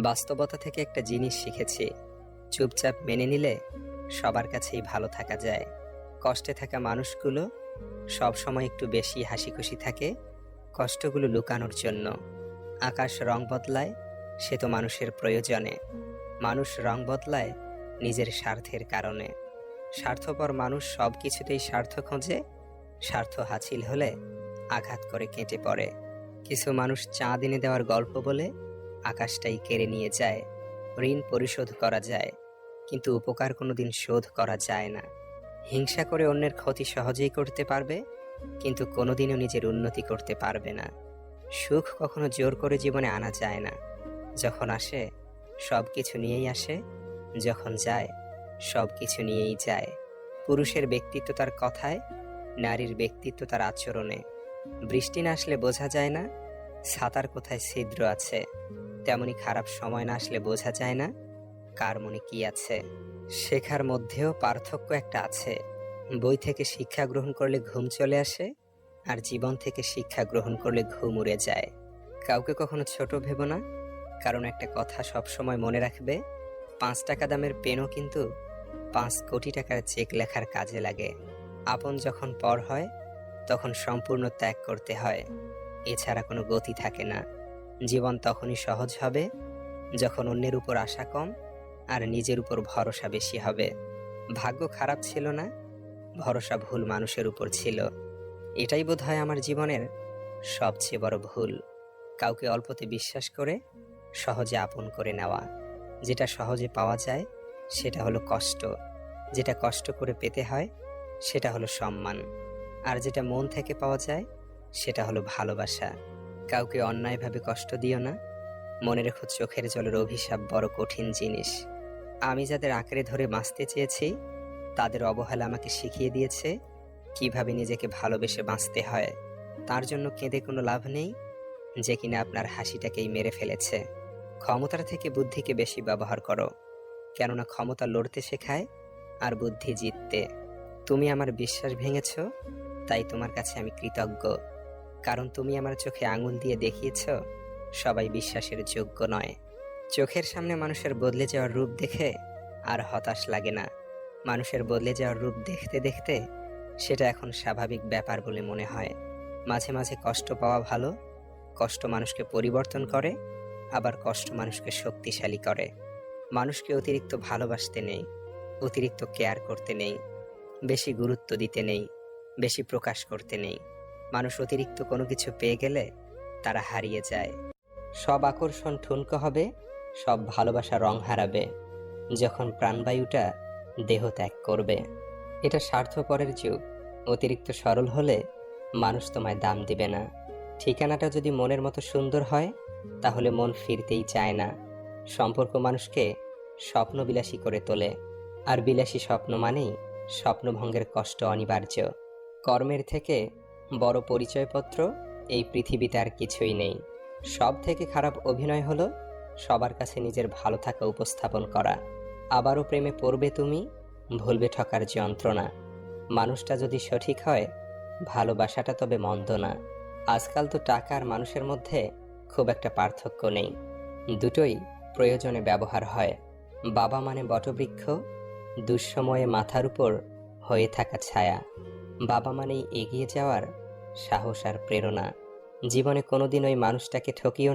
বাস্তবতা থেকে একটা জিনিস শিখেছি, চুপচাপ মেনে নিলে সবার কাছেই ভালো থাকা যায়। কষ্টে থাকা মানুষগুলো সব সময় একটু বেশি হাসিখুশি থাকে কষ্টগুলো লুকানোর জন্য। আকাশ রং বদলায়, সে তো মানুষের প্রয়োজনে। মানুষ রং বদলায় নিজের স্বার্থের কারণে। স্বার্থপর মানুষ সব কিছুতেই স্বার্থ খোঁজে, স্বার্থ হাসিল হলে আঘাত করে কেটে পড়ে। কিছু মানুষ চাঁদ এনে দেওয়ার গল্প বলে আকাশটাই কেড়ে নিয়ে যায়। ঋণ পরিশোধ করা যায়, কিন্তু উপকার কোনোদিন শোধ করা যায় না। হিংসা করে অন্যের ক্ষতি সহজেই করতে পারবে, কিন্তু কোনোদিনও নিজের উন্নতি করতে পারবে না। সুখ কখনো জোর করে জীবনে আনা যায় না। যখন আসে সব কিছু নিয়েই আসে, যখন যায় সব কিছু নিয়েই যায়। পুরুষের ব্যক্তিত্ব তার কথায়, নারীর ব্যক্তিত্ব তার আচরণে। বৃষ্টি না আসলে বোঝা যায় না ছাতার কোথায় ছিদ্র আছে, তেমনি খারাপ সময় না আসলে বোঝা যায় না কার মনে কি আছে। শেখার মধ্যেও পার্থক্য একটা আছে। বই থেকে শিক্ষা গ্রহণ করলে ঘুম চলে আসে, আর জীবন থেকে শিক্ষা গ্রহণ করলে ঘুম উড়ে যায়। কাউকে কখনো ছোট ভেবো না, কারণ একটা কথা সব সময় মনে রাখবে, 5 টাকা দামের পেনও কিন্তু 5 কোটি টাকার চেক লেখার কাজে লাগে। আপন যখন পর হয় তখন সম্পূর্ণ ত্যাগ করতে হয়, এছাড়া কোনো গতি থাকে না। জীবন তখনই সহজ হবে যখন অন্যের উপর আশা কম আর নিজের উপর ভরসা বেশি হবে। ভাগ্য খারাপ ছিল না, ভরসা ভুল মানুষের উপর ছিল। এটাই বোধহয় আমার জীবনের সবচেয়ে বড় ভুল। কাউকে অল্পতে বিশ্বাস করে সহজে আপন করে নেওয়া। যেটা সহজে পাওয়া যায় সেটা হলো কষ্ট, যেটা কষ্ট করে পেতে হয় সেটা হলো সম্মান, আর যেটা মন থেকে পাওয়া যায় সেটা হলো ভালোবাসা। কাউকে অন্যায়ভাবে কষ্ট দিও না, মনে রেখো চোখের জলের অভিশাপ বড় কঠিন জিনিস। আমি যাদের আঁকড়ে ধরে বাঁচতে চেয়েছি তাদের অবহেলা আমাকে শিখিয়ে দিয়েছে কিভাবে নিজেকে ভালোবেসে বাঁচতে হয়। তার জন্য কেঁদে কোনো লাভ নেই, যে কিনা আপনার হাসিটাকেই মেরে ফেলেছে। ক্ষমতার থেকে বুদ্ধিকে বেশি ব্যবহার করো, কেননা ক্ষমতা লড়তে শেখায় আর বুদ্ধি জিততে। তুমি আমার বিশ্বাস ভেঙেছ, তাই তোমার কাছে আমি কৃতজ্ঞ। কারণ তুমি আমার চোখে আঙুল দিয়ে দেখিয়েছ সবাই বিশ্বাসের যোগ্য নয়। চোখের সামনে মানুষের বদলে যাওয়ার রূপ দেখে আর হতাশ লাগে না। মানুষের বদলে যাওয়ার রূপ দেখতে দেখতে সেটা এখন স্বাভাবিক ব্যাপার বলে মনে হয়। মাঝে মাঝে কষ্ট পাওয়া ভালো। কষ্ট মানুষকে পরিবর্তন করে, আবার কষ্ট মানুষকে শক্তিশালী করে। মানুষকে অতিরিক্ত ভালোবাসতে নেই, অতিরিক্ত কেয়ার করতে নেই, বেশি গুরুত্ব দিতে নেই, বেশি প্রকাশ করতে নেই। মানুষ অতিরিক্ত কোনো কিছু পেয়ে গেলে তারা হারিয়ে যায়। সব আকর্ষণ ঠুনকো হবে, সব ভালোবাসা রং হারাবে যখন প্রাণবায়ুটা দেহ ত্যাগ করবে। এটা স্বার্থপরের যুগ। অতিরিক্ত সরল হলে মানুষ তোমায় দাম দিবে না। ঠিকানাটা যদি মনের মতো সুন্দর হয় তাহলে মন ফিরতেই চায় না। সম্পর্ক মানুষকে স্বপ্নবিলাসী করে তোলে, আর বিলাসী স্বপ্ন মানেই স্বপ্নভঙ্গের কষ্ট অনিবার্য। কর্মের থেকে বড় পরিচয়পত্র এই পৃথিবীতে আর কিছুই নেই। সব থেকে খারাপ অভিনয় হলো সবার কাছে নিজের ভালো থাকা উপস্থাপন করা। আবারও প্রেমে পড়বে তুমি, ভুলবে ঠকার যন্ত্রণা। মানুষটা যদি সঠিক হয় ভালোবাসাটা তবে মন্দ না। আজকাল তো টাকা আর মানুষের মধ্যে খুব একটা পার্থক্য নেই, দুটোই প্রয়োজনে ব্যবহার হয়। বাবা মানে বটবৃক্ষ, দুঃসময়ে মাথার উপর হয়ে থাকা ছায়া। বাবা মানেই এগিয়ে যাওয়ার সাহস আর প্রেরণা। জীবনে কোনোদিন ওই মানুষটাকে ঠকিও